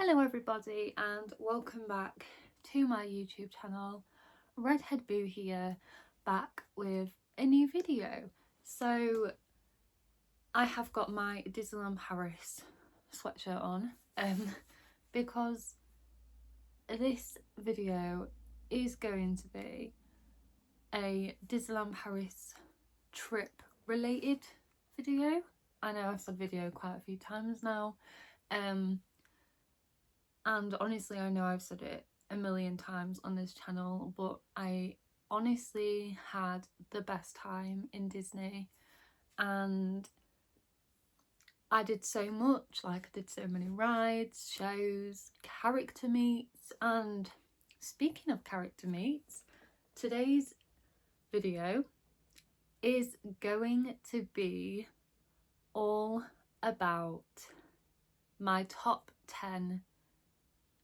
Hello everybody and welcome back to my YouTube channel. Redhead Boo here, back with a new video. So I have got my Disneyland Paris sweatshirt on because this video is going to be a Disneyland Paris trip related video. I know I've said video quite a few times now, and honestly I know I've said it a million times on this channel, but I honestly had the best time in Disney and I did so much. Like, I did so many rides, shows, character meets, and speaking of character meets, today's video is going to be all about my top 10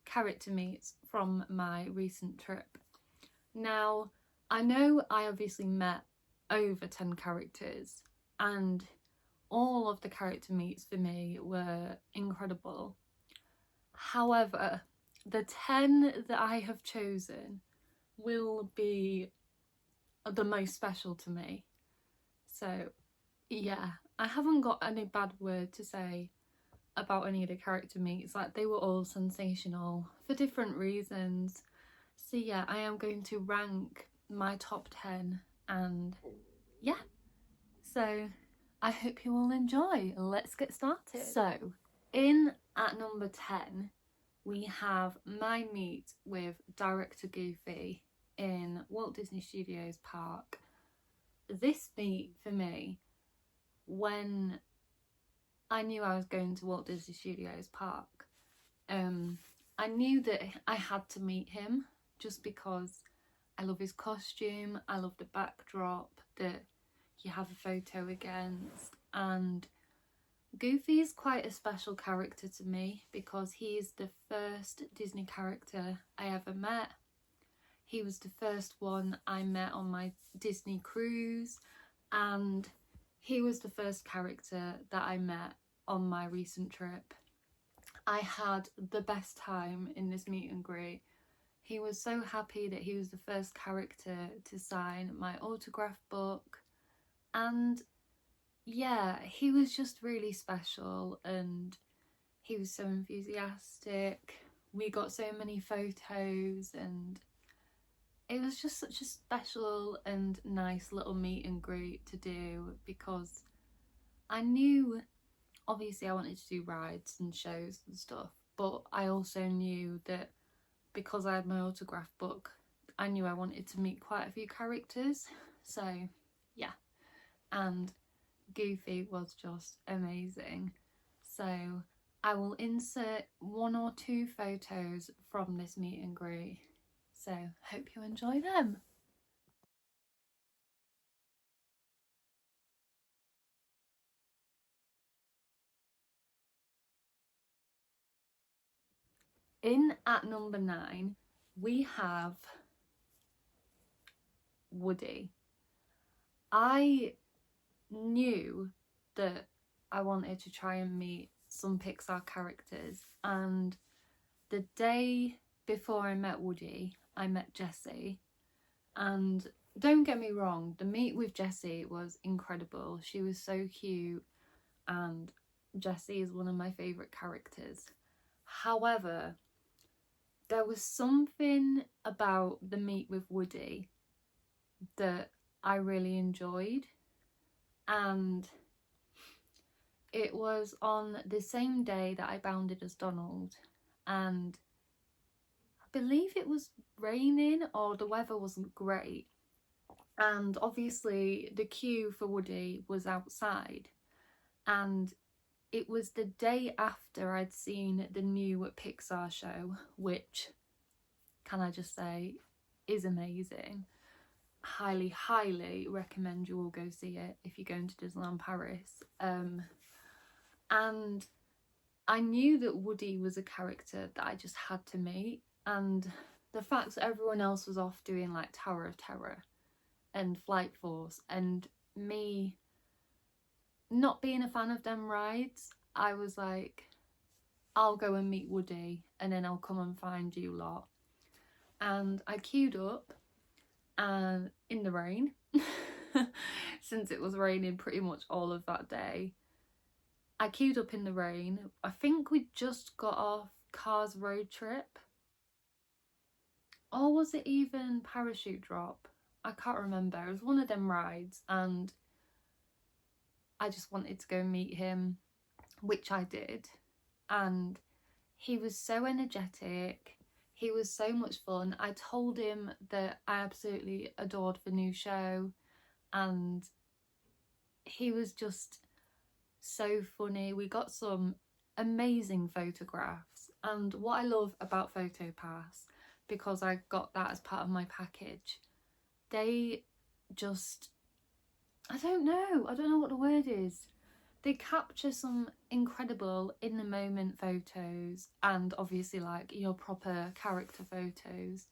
character meets from my recent trip. Now, I know I obviously met over 10 characters and all of the character meets for me were incredible. However, the 10 that I have chosen will be the most special to me. So yeah, I haven't got any bad word to say about any of the character meets. Like, they were all sensational for different reasons. So yeah, I am going to rank my top 10 and yeah, so I hope you all enjoy. Let's get started. So in at number 10 we have my meet with Director Goofy in Walt Disney Studios Park. This meet for me, when I knew I was going to Walt Disney Studios Park, I knew that I had to meet him just because I love his costume, I love the backdrop that you have a photo against, and Goofy is quite a special character to me because he is the first Disney character I ever met. He was the first one I met on my Disney cruise, and he was the first character that I met on my recent trip. I had the best time in this meet and greet. He was so happy that he was the first character to sign my autograph book, and yeah, he was just really special and he was so enthusiastic. We got so many photos and it was just such a special and nice little meet and greet to do, because I knew obviously I wanted to do rides and shows and stuff, but I also knew that because I had my autograph book, I knew I wanted to meet quite a few characters. So yeah, and Goofy was just amazing. So I will insert 1 or 2 photos from this meet and greet, so hope you enjoy them. In at number 9 we have Woody. I knew that I wanted to try and meet some Pixar characters, and the day before I met Woody I met Jessie, and don't get me wrong, the meet with Jessie was incredible. She was so cute and Jessie is one of my favourite characters. However, there was something about the meet with Woody that I really enjoyed, and it was on the same day that I bounded as Donald, and I believe it was raining or the weather wasn't great, and obviously the queue for Woody was outside, and it was the day after I'd seen the new Pixar show, which, can I just say, is amazing. Highly recommend you all go see it if you're going to Disneyland Paris. And I knew that Woody was a character that I just had to meet, and the fact that everyone else was off doing like Tower of Terror and Flight Force, and me not being a fan of them rides, I was like, I'll go and meet Woody and then I'll come and find you lot. And I queued up and in the rain, since it was raining pretty much all of that day. I queued up in the rain. I think we just got off Cars road trip. Or was it even Parachute Drop? I can't remember. It was one of them rides and I just wanted to go meet him, which I did. And he was so energetic. He was so much fun. I told him that I absolutely adored the new show and he was just so funny. We got some amazing photographs, and what I love about PhotoPass, because I got that as part of my package, they just, I don't know what the word is. They capture some incredible in the moment photos and obviously like your proper character photos,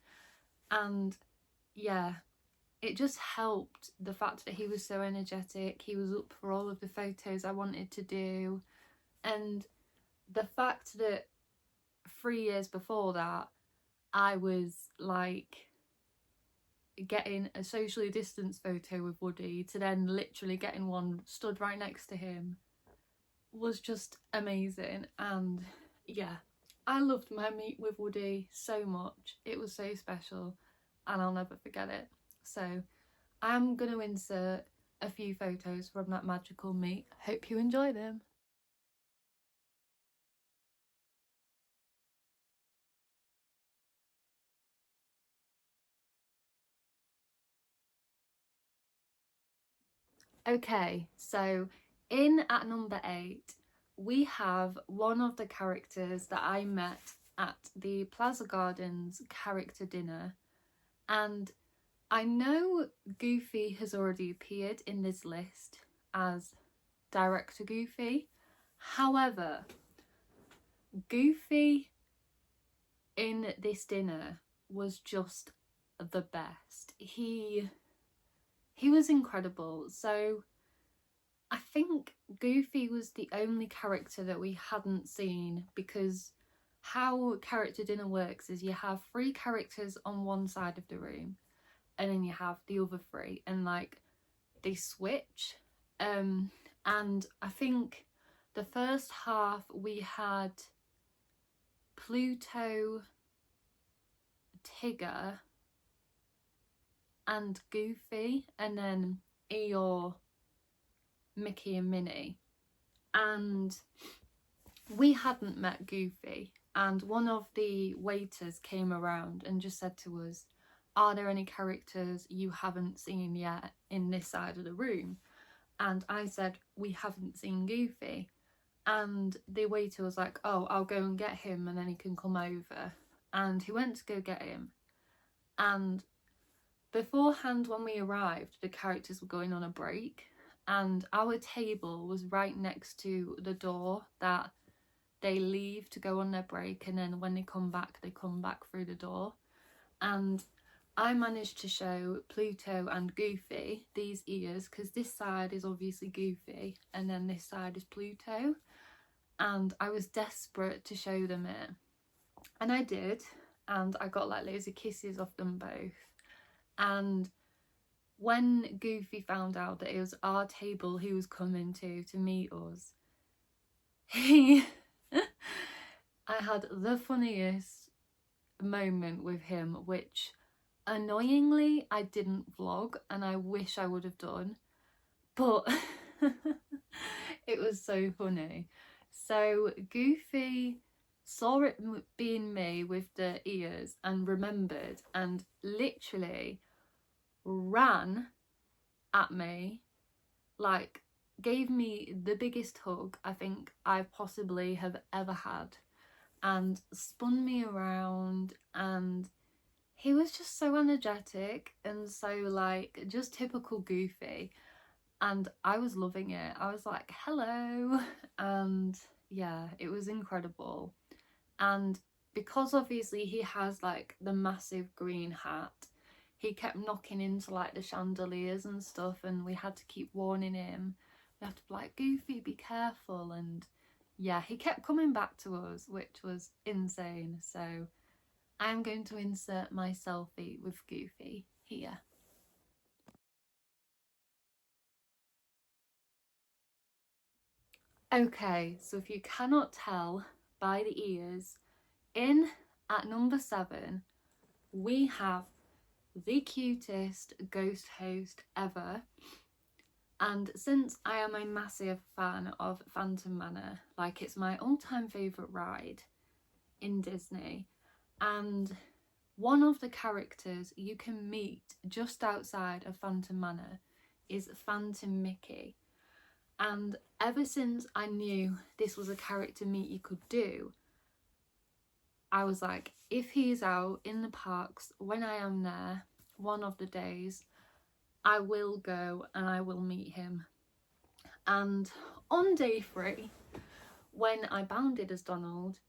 and yeah, it just helped the fact that he was so energetic. He was up for all of the photos I wanted to do, and the fact that 3 years before that I was like getting a socially distanced photo with Woody to then literally getting one stood right next to him was just amazing. And yeah, I loved my meet with Woody so much. It was so special and I'll never forget it. So I'm going to insert a few photos from that magical meet. Hope you enjoy them. Okay, so in at number 8, we have one of the characters that I met at the Plaza Gardens character dinner. And I know Goofy has already appeared in this list as Director Goofy. However, Goofy in this dinner was just the best. He was incredible. So I think Goofy was the only character that we hadn't seen, because how character dinner works is you have 3 characters on one side of the room and then you have the other 3 and like they switch. And I think the first half we had Pluto, Tigger and Goofy, and then Eeyore, Mickey and Minnie. And we hadn't met Goofy, and one of the waiters came around and just said to us, are there any characters you haven't seen yet in this side of the room? And I said, we haven't seen Goofy. And the waiter was like, oh, I'll go and get him and then he can come over. And he went to go get him. And beforehand, when we arrived, the characters were going on a break and our table was right next to the door that they leave to go on their break, and then when they come back through the door. And I managed to show Pluto and Goofy these ears, because this side is obviously Goofy and then this side is Pluto, and I was desperate to show them it, and I did, and I got like loads of kisses off them both. And when Goofy found out that it was our table he was coming to meet us, I had the funniest moment with him, which annoyingly I didn't vlog, and I wish I would have done, but it was so funny. So Goofy saw it being me with the ears and remembered and literally ran at me, like gave me the biggest hug I think I possibly have ever had, and spun me around, and he was just so energetic and so like just typical Goofy, and I was loving it. I was like, hello. And yeah, it was incredible. And because obviously he has like the massive green hat, he kept knocking into like the chandeliers and stuff, and we had to keep warning him. We had to be like, Goofy, be careful. And yeah, he kept coming back to us, which was insane. So I'm going to insert my selfie with Goofy here. Okay, so if you cannot tell by the ears, in at number 7, we have the cutest ghost host ever. And since I am a massive fan of Phantom Manor, like it's my all-time favourite ride in Disney, and one of the characters you can meet just outside of Phantom Manor is Phantom Mickey. And ever since I knew this was a character meet you could do, I was like, if he's out in the parks when I am there one of the days, I will go and I will meet him. And on day 3, when I bounded as Donald,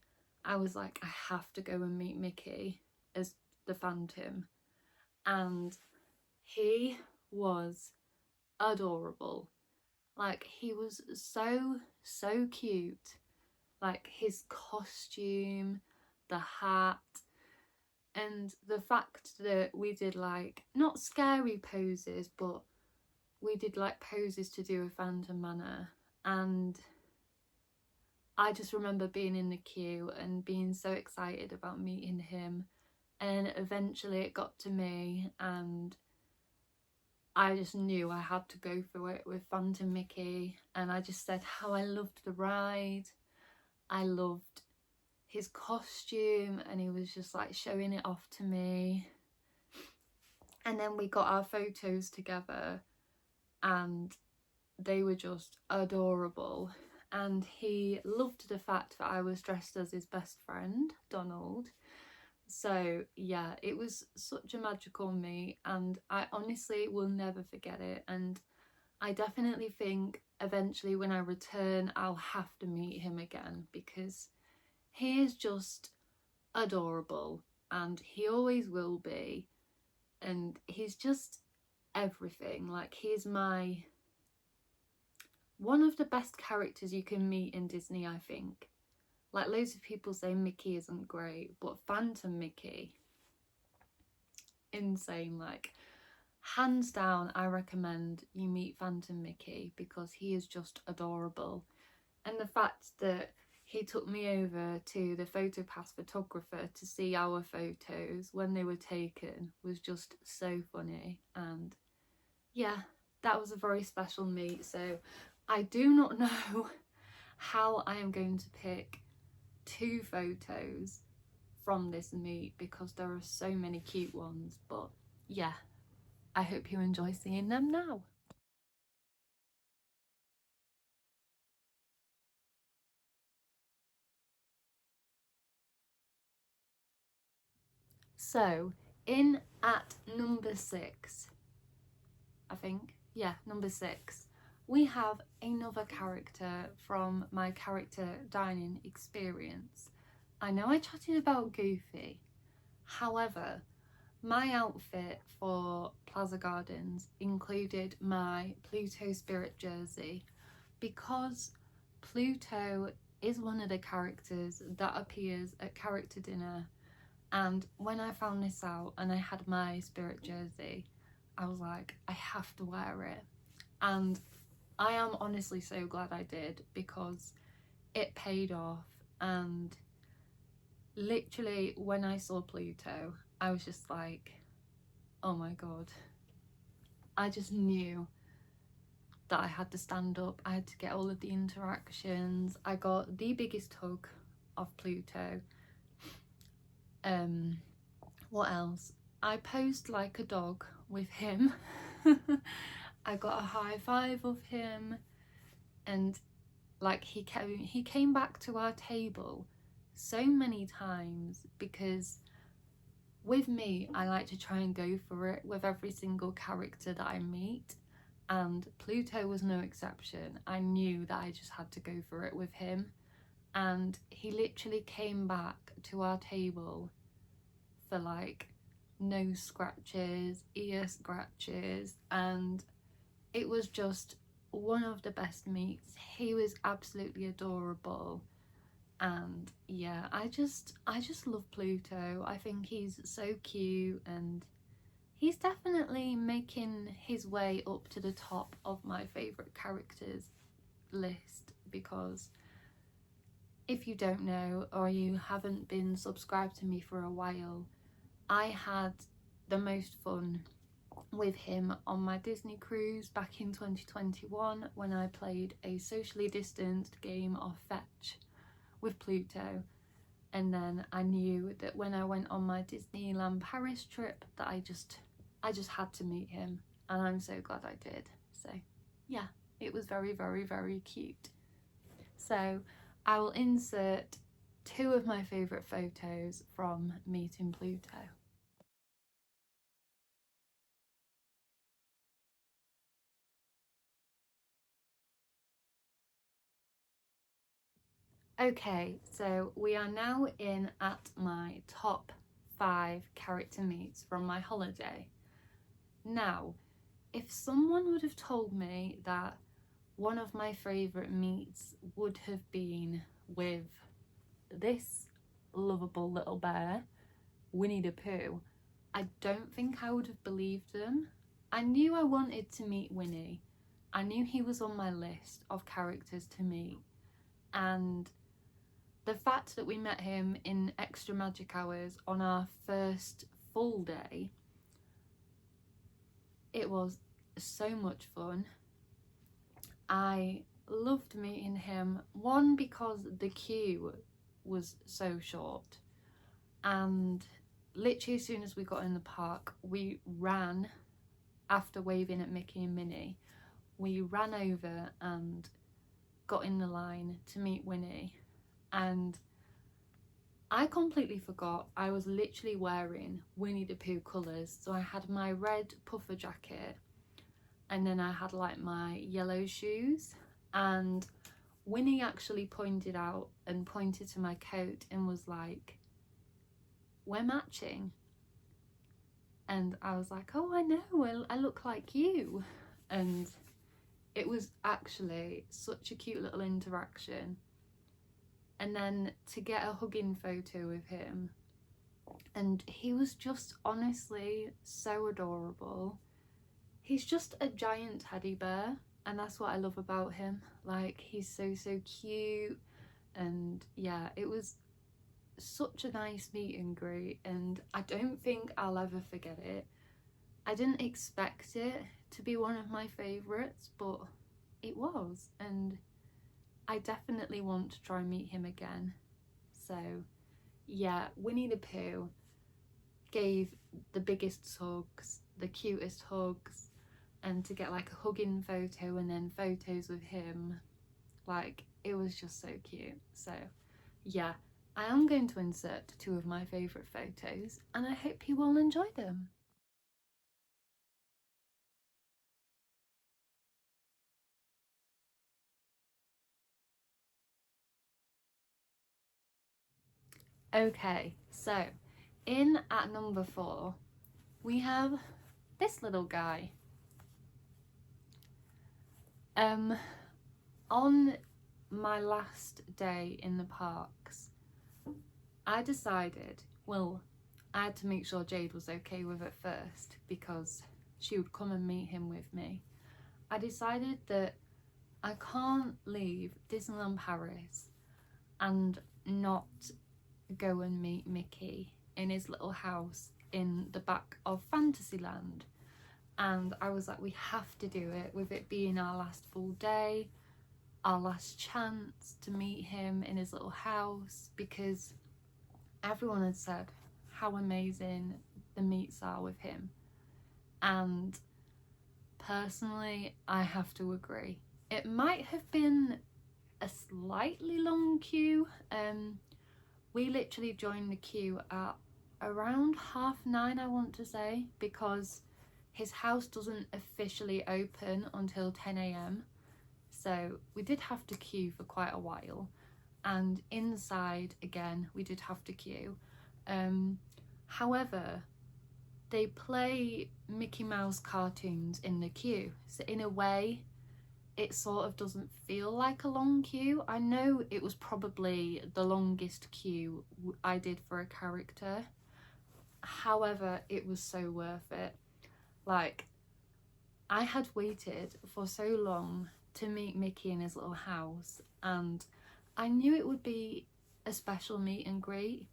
I was like, I have to go and meet Mickey as the Phantom. And he was adorable. Like, he was so cute. Like, his costume, the hat, and the fact that we did, like, not scary poses, but we did like poses to do with Phantom Manor. And I just remember being in the queue and being so excited about meeting him, and eventually it got to me and I just knew I had to go through it with Phantom Mickey. And I just said how I loved the ride, I loved his costume, and he was just like showing it off to me. And then we got our photos together and they were just adorable. And he loved the fact that I was dressed as his best friend, Donald. So yeah, it was such a magical meet, and I honestly will never forget it. And I definitely think eventually when I return, I'll have to meet him again, because he is just adorable and he always will be. And he's just everything. Like, he's one of the best characters you can meet in Disney, I think. Like, loads of people say Mickey isn't great, but Phantom Mickey, insane. Like, hands down, I recommend you meet Phantom Mickey because he is just adorable. And the fact that he took me over to the PhotoPass photographer to see our photos when they were taken was just so funny. And yeah, that was a very special meet. So I do not know how I am going to pick 2 photos from this meet because there are so many cute ones. But yeah, I hope you enjoy seeing them now. So in at number 6, I think, yeah, number 6, we have another character from my character dining experience. I know I chatted about Goofy, however, my outfit for Plaza Gardens included my Pluto Spirit jersey because Pluto is one of the characters that appears at character dinner. And when I found this out and I had my Spirit jersey, I was like, I have to wear it. And I am honestly so glad I did, because it paid off. And literally when I saw Pluto, I was just like, oh my god. I just knew that I had to stand up. I had to get all of the interactions. I got the biggest hug of Pluto. What else? I posed like a dog with him. I got a high five of him, and like he came back to our table so many times, because with me I like to try and go for it with every single character that I meet, and Pluto was no exception. I knew that I just had to go for it with him, and he literally came back to our table for like nose scratches, ear scratches, and it was just one of the best meets. He was absolutely adorable. And yeah, I just love Pluto. I think he's so cute, and he's definitely making his way up to the top of my favourite characters list, because if you don't know, or you haven't been subscribed to me for a while, I had the most fun with him on my Disney cruise back in 2021 when I played a socially distanced game of fetch with Pluto. And then I knew that when I went on my Disneyland Paris trip that I just had to meet him, and I'm so glad I did. So yeah, it was very, very, very cute. So I will insert 2 of my favourite photos from meeting Pluto. Okay, so we are now in at my top 5 character meets from my holiday. Now, if someone would have told me that one of my favourite meets would have been with this lovable little bear, Winnie the Pooh, I don't think I would have believed them. I knew I wanted to meet Winnie. I knew he was on my list of characters to meet, and the fact that we met him in extra magic hours on our first full day, it was so much fun. I loved meeting him, one because the queue was so short, and literally as soon as we got in the park, we ran, after waving at Mickey and Minnie, we ran over and got in the line to meet Winnie. And I completely forgot I was literally wearing Winnie the Pooh colours. So I had my red puffer jacket, and then I had like my yellow shoes, and Winnie actually pointed out and pointed to my coat and was like, "We're matching." And I was like, "Oh, I know, I look like you." And it was actually such a cute little interaction. And then to get a hugging photo with him, and he was just honestly so adorable. He's just a giant teddy bear, and that's what I love about him. Like, he's so cute. And yeah, it was such a nice meet and greet, and I don't think I'll ever forget it. I didn't expect it to be one of my favourites, but it was, and I definitely want to try and meet him again. So yeah, Winnie the Pooh gave the biggest hugs, the cutest hugs, and to get like a hugging photo and then photos with him, like, it was just so cute. So yeah, I am going to insert 2 of my favourite photos, and I hope you will enjoy them. Okay, so in at number 4, we have this little guy. On my last day in the parks, I decided, well, I had to make sure Jade was okay with it first, because she would come and meet him with me. I decided that I can't leave Disneyland Paris and not go and meet Mickey in his little house in the back of Fantasyland. And I was like, we have to do it, with it being our last full day, our last chance to meet him in his little house, because everyone had said how amazing the meets are with him. And personally, I have to agree. It might have been a slightly long queue. We literally joined the queue at around 9:30, I want to say, because his house doesn't officially open until 10 a.m. So we did have to queue for quite a while, and inside again we did have to queue. However, they play Mickey Mouse cartoons in the queue, so in a way it sort of doesn't feel like a long queue. I know it was probably the longest queue I did for a character. However, it was so worth it. Like, I had waited for so long to meet Mickey in his little house, and I knew it would be a special meet and greet.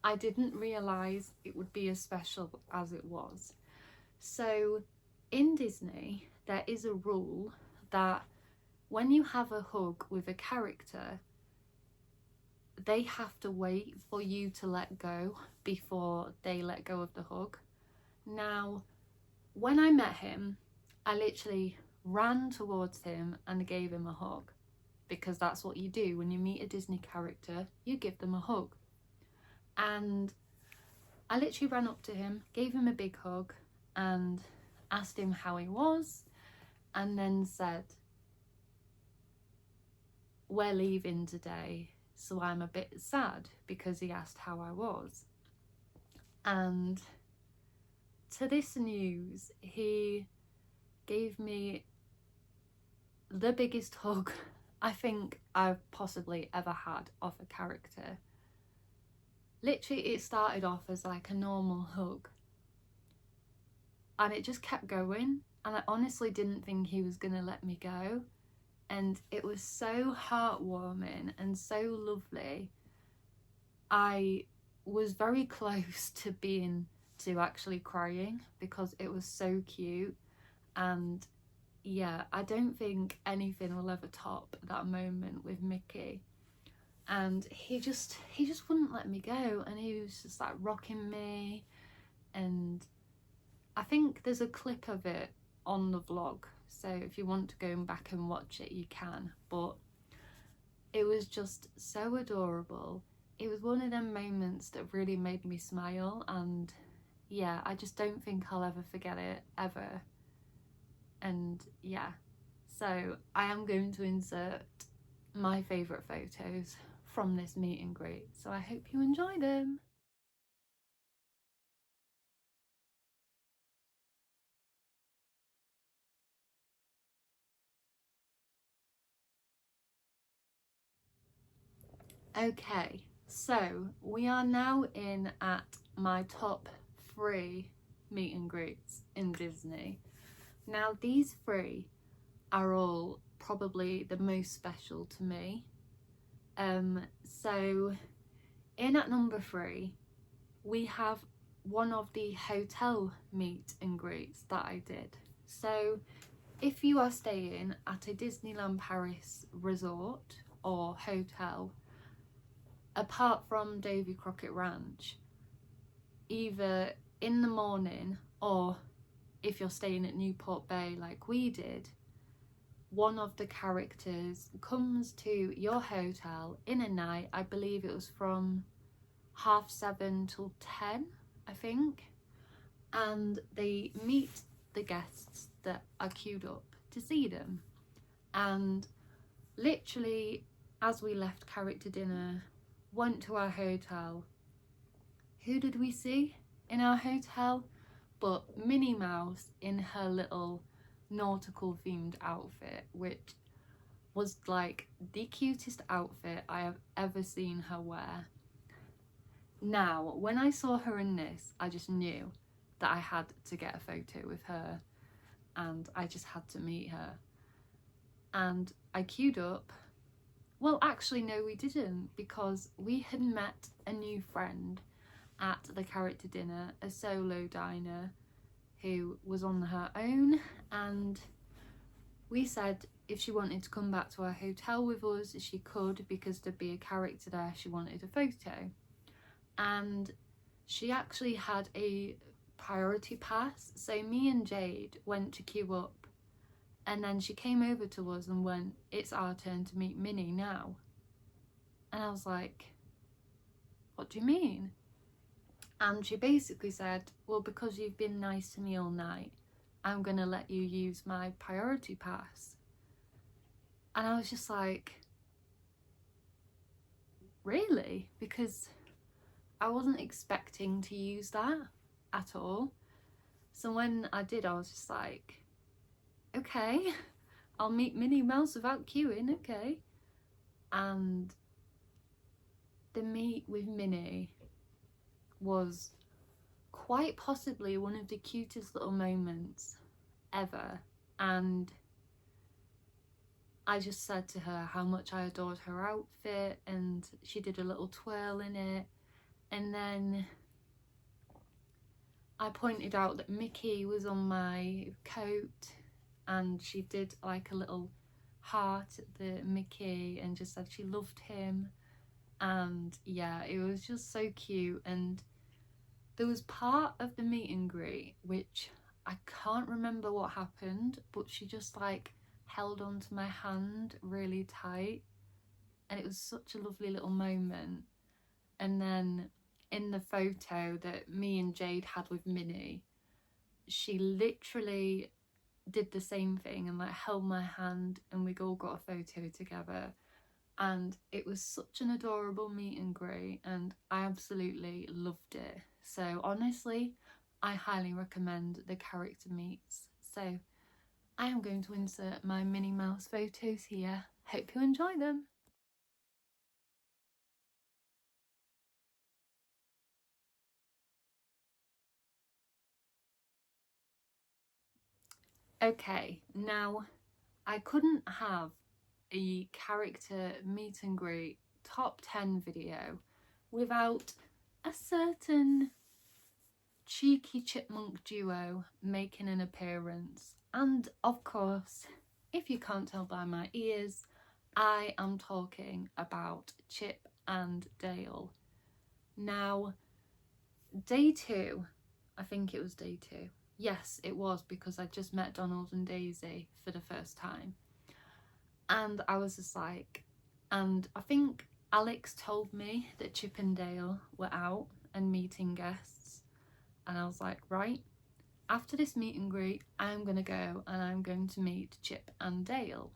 I didn't realise it would be as special as it was. So in Disney, there is a rule that when you have a hug with a character, they have to wait for you to let go before they let go of the hug. Now, when I met him, I literally ran towards him and gave him a hug, because that's what you do when you meet a Disney character, you give them a hug. And I literally ran up to him, gave him a big hug, and asked him how he was, and then said, "We're leaving today, so I'm a bit sad," because he asked how I was. And to this news, he gave me the biggest hug I think I've possibly ever had of a character. Literally, it started off as like a normal hug, and it just kept going, and I honestly didn't think he was gonna let me go, and it was so heartwarming and so lovely. I was very close to actually crying because it was so cute. And yeah, I don't think anything will ever top that moment with Mickey. And he just wouldn't let me go, and he was just like rocking me. And I think there's a clip of it on the vlog, so if you want to go back and watch it, you can. But it was just so adorable. It was one of them moments that really made me smile, and yeah, I just don't think I'll ever forget it, ever. And yeah, so I am going to insert my favourite photos from this meet and greet, so I hope you enjoy them. Okay, so we are now in at my top 3 meet and greets in Disney. Now, these 3 are all probably the most special to me. So in at number 3, we have one of the hotel meet and greets that I did. So if you are staying at a Disneyland Paris resort or hotel, apart from Davy Crockett Ranch, either in the morning, or if you're staying at Newport Bay like we did, one of the characters comes to your hotel in a night. I believe it was from 7:30 till 10, I think, and they meet the guests that are queued up to see them. And literally, as we left character dinner, went to our hotel, who did we see in our hotel but Minnie Mouse in her little nautical themed outfit, which was like the cutest outfit I have ever seen her wear. Now, when I saw her in this, I just knew that I had to get a photo with her, and I just had to meet her. And I queued up. Well, actually, no, we didn't, because we had met a new friend at the character dinner, a solo diner, who was on her own, and we said if she wanted to come back to our hotel with us, she could, because there'd be a character there she wanted a photo. And she actually had a priority pass, so me and Jade went to queue up, and then she came over to us and went, "It's our turn to meet Minnie now." And I was like, "What do you mean?" And she basically said, "Well, because you've been nice to me all night, I'm gonna let you use my priority pass." And I was just like, really? Because I wasn't expecting to use that at all. So when I did, I was just like, okay, I'll meet Minnie Mouse without queuing, okay. And the meet with Minnie was quite possibly one of the cutest little moments ever. And I just said to her how much I adored her outfit, and she did a little twirl in it. And then I pointed out that Mickey was on my coat, and she did like a little heart at the Mickey and just said she loved him. And yeah, it was just so cute. And there was part of the meet and greet which I can't remember what happened, but she just like held onto my hand really tight, and it was such a lovely little moment. And then in the photo that me and Jade had with Minnie, she literally did the same thing and like held my hand, and we all got a photo together. And it was such an adorable meet and greet, and I absolutely loved it. So honestly, I highly recommend the character meets. So I am going to insert my Minnie Mouse photos here. Hope you enjoy them. Okay, now I couldn't have a character meet and greet top 10 video without a certain cheeky chipmunk duo making an appearance. And of course, if you can't tell by my ears, I am talking about Chip and Dale. Now, day 2, I think it was day 2. Yes, it was, because I just met Donald and Daisy for the first time. And I was just like, and I think Alex told me that Chip and Dale were out and meeting guests. And I was like, right, after this meet and greet, I'm going to go and I'm going to meet Chip and Dale.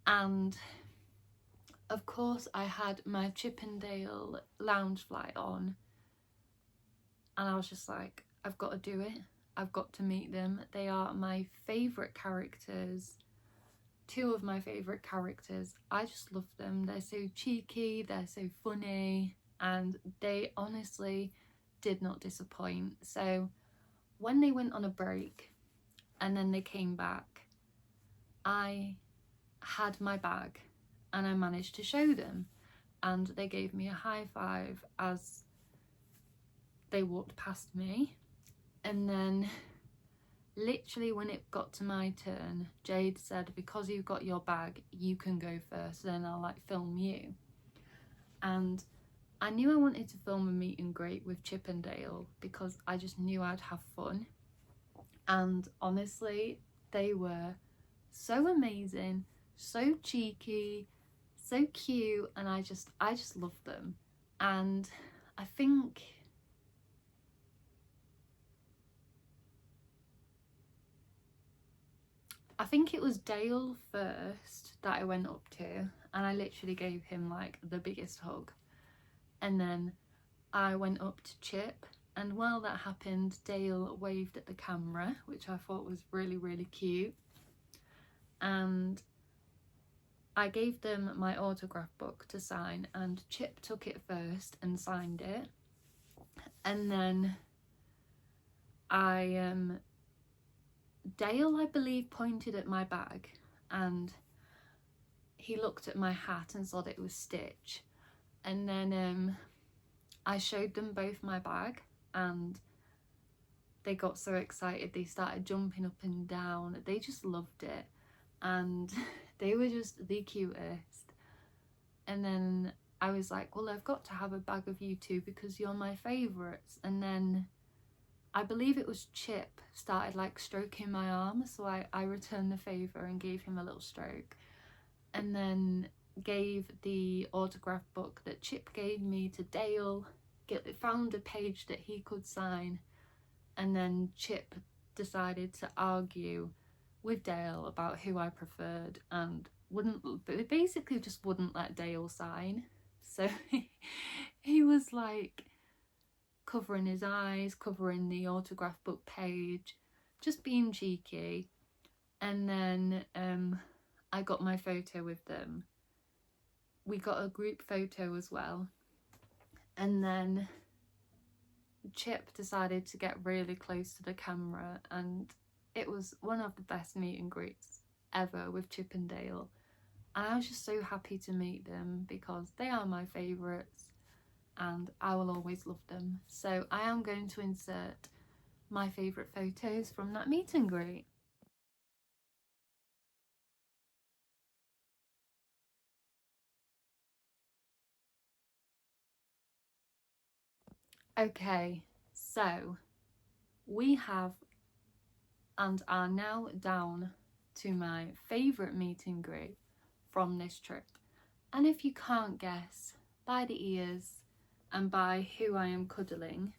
And of course, I had my Chip and Dale Loungefly on. And I was just like, I've got to do it. I've got to meet them. They are my favourite characters. 2 of my favourite characters. I just love them. They're so cheeky, they're so funny, and they honestly did not disappoint. So when they went on a break and then they came back, I had my bag and I managed to show them, and they gave me a high five as they walked past me. And then literally when it got to my turn, Jade said, because you've got your bag, you can go first, then I'll like film you. And I knew I wanted to film a meet and greet with Chip and Dale because I just knew I'd have fun. And honestly, they were so amazing, so cheeky, so cute, and I just loved them. And I think it was Dale first that I went up to, and I literally gave him like the biggest hug. And then I went up to Chip, and while that happened, Dale waved at the camera, which I thought was really, really cute. And I gave them my autograph book to sign, and Chip took it first and signed it. And then Dale, I believe, pointed at my bag, and he looked at my hat and saw that it was Stitch. And then I showed them both my bag, and they got so excited, they started jumping up and down. They just loved it, and they were just the cutest. And then I was like, well, I've got to have a bag of you two because you're my favourites. And then I believe it was Chip started like stroking my arm, so I returned the favour and gave him a little stroke, and then gave the autograph book that Chip gave me to Dale, found a page that he could sign, and then Chip decided to argue with Dale about who I preferred, and basically just wouldn't let Dale sign. So he was like covering his eyes, covering the autograph book page, just being cheeky. And then I got my photo with them. We got a group photo as well. And then Chip decided to get really close to the camera, and it was one of the best meet and greets ever with Chip and Dale. And I was just so happy to meet them because they are my favourites and I will always love them. So I am going to insert my favourite photos from that meet and greet. Okay, so we have and are now down to my favourite meet and greet from this trip. And if you can't guess by the ears and by who I am cuddling,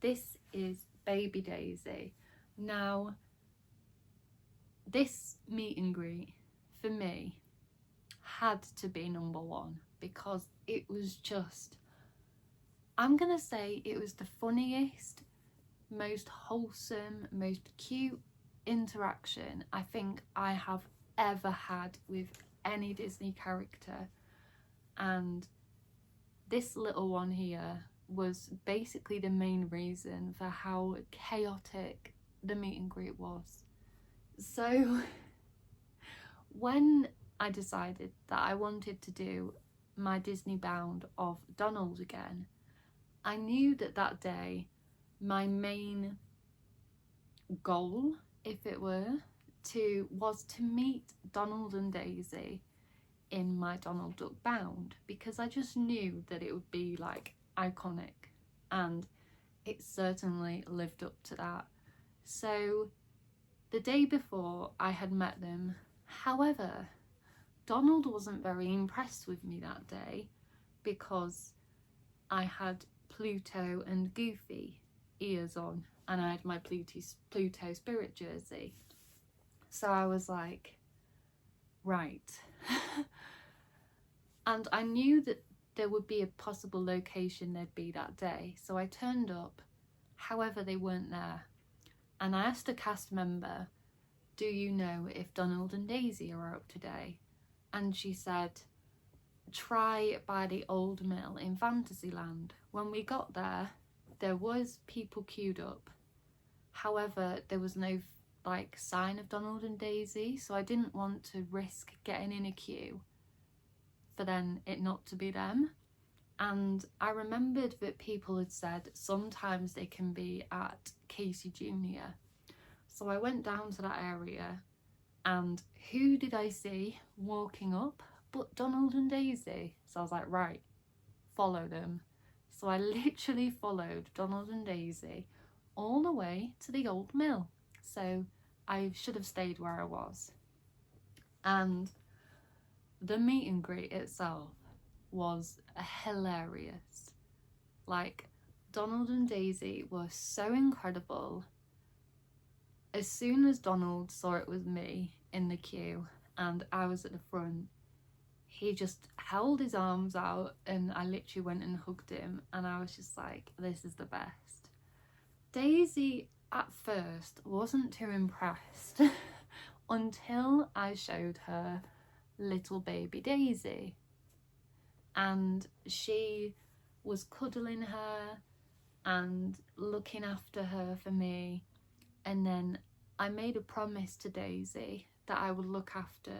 this is Baby Daisy. Now, this meet and greet for me had to be number one because it was just, I'm gonna say it was the funniest, most wholesome, most cute interaction I think I have ever had with any Disney character. And this little one here was basically the main reason for how chaotic the meet and greet was. So when I decided that I wanted to do my Disney bound of Donald again, I knew that that day my main goal, if it were, was to meet Donald and Daisy in my Donald Duck bound, because I just knew that it would be like iconic, and it certainly lived up to that. So the day before I had met them, however, Donald wasn't very impressed with me that day because I had Pluto and Goofy ears on and I had my Pluto spirit jersey. So I was like, right. And I knew that there would be a possible location they'd be that day, so I turned up. However, they weren't there. And I asked a cast member, do you know if Donald and Daisy are up today? And she said, try by the old mill in Fantasyland. When we got there, there was people queued up. However, there was no like sign of Donald and Daisy, so I didn't want to risk getting in a queue for then it not to be them. And I remembered that people had said sometimes they can be at Casey Jr. So I went down to that area, and who did I see walking up but Donald and Daisy? So I was like, right, follow them. So I literally followed Donald and Daisy all the way to the old mill. So I should have stayed where I was. And the meet and greet itself was hilarious. Like, Donald and Daisy were so incredible. As soon as Donald saw it was me in the queue and I was at the front, he just held his arms out and I literally went and hugged him, and I was just like, this is the best. Daisy at first wasn't too impressed until I showed her little baby Daisy, and she was cuddling her and looking after her for me. And then I made a promise to Daisy that I would look after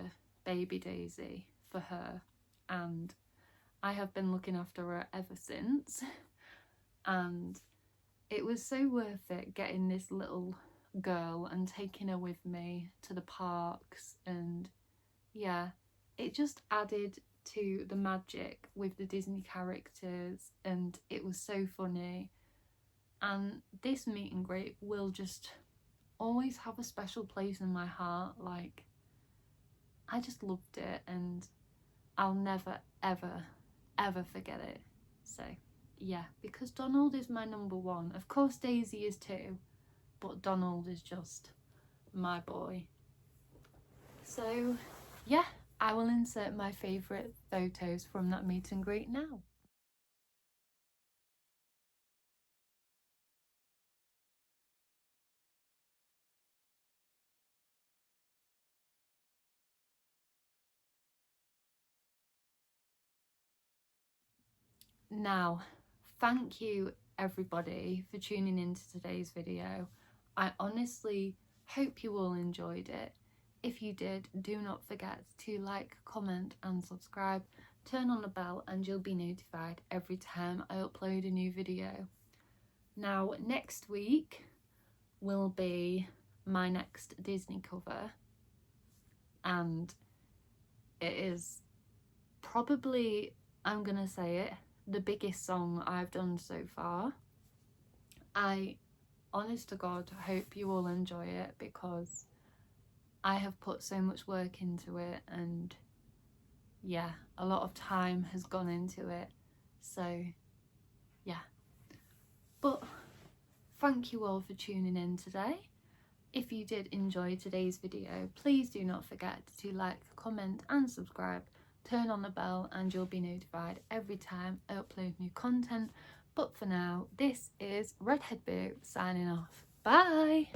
baby Daisy for her, and I have been looking after her ever since. And it was so worth it getting this little girl and taking her with me to the parks, and yeah, it just added to the magic with the Disney characters, and it was so funny. And this meet and greet will just always have a special place in my heart. Like, I just loved it and I'll never ever ever forget it. So yeah, because Donald is my number one. Of course Daisy is too, but Donald is just my boy. So yeah, I will insert my favourite photos from that meet and greet now. Now, thank you everybody for tuning into today's video. I honestly hope you all enjoyed it. If you did, do not forget to like, comment and subscribe. Turn on the bell and you'll be notified every time I upload a new video. Now, next week will be my next Disney cover, and it is probably, I'm gonna say it, the biggest song I've done so far. I, honest to God, hope you all enjoy it because I have put so much work into it, and yeah, a lot of time has gone into it, so yeah. But thank you all for tuning in today. If you did enjoy today's video, please do not forget to like, comment and subscribe. Turn on the bell and you'll be notified every time I upload new content. But for now, this is Redhead Boo signing off. Bye!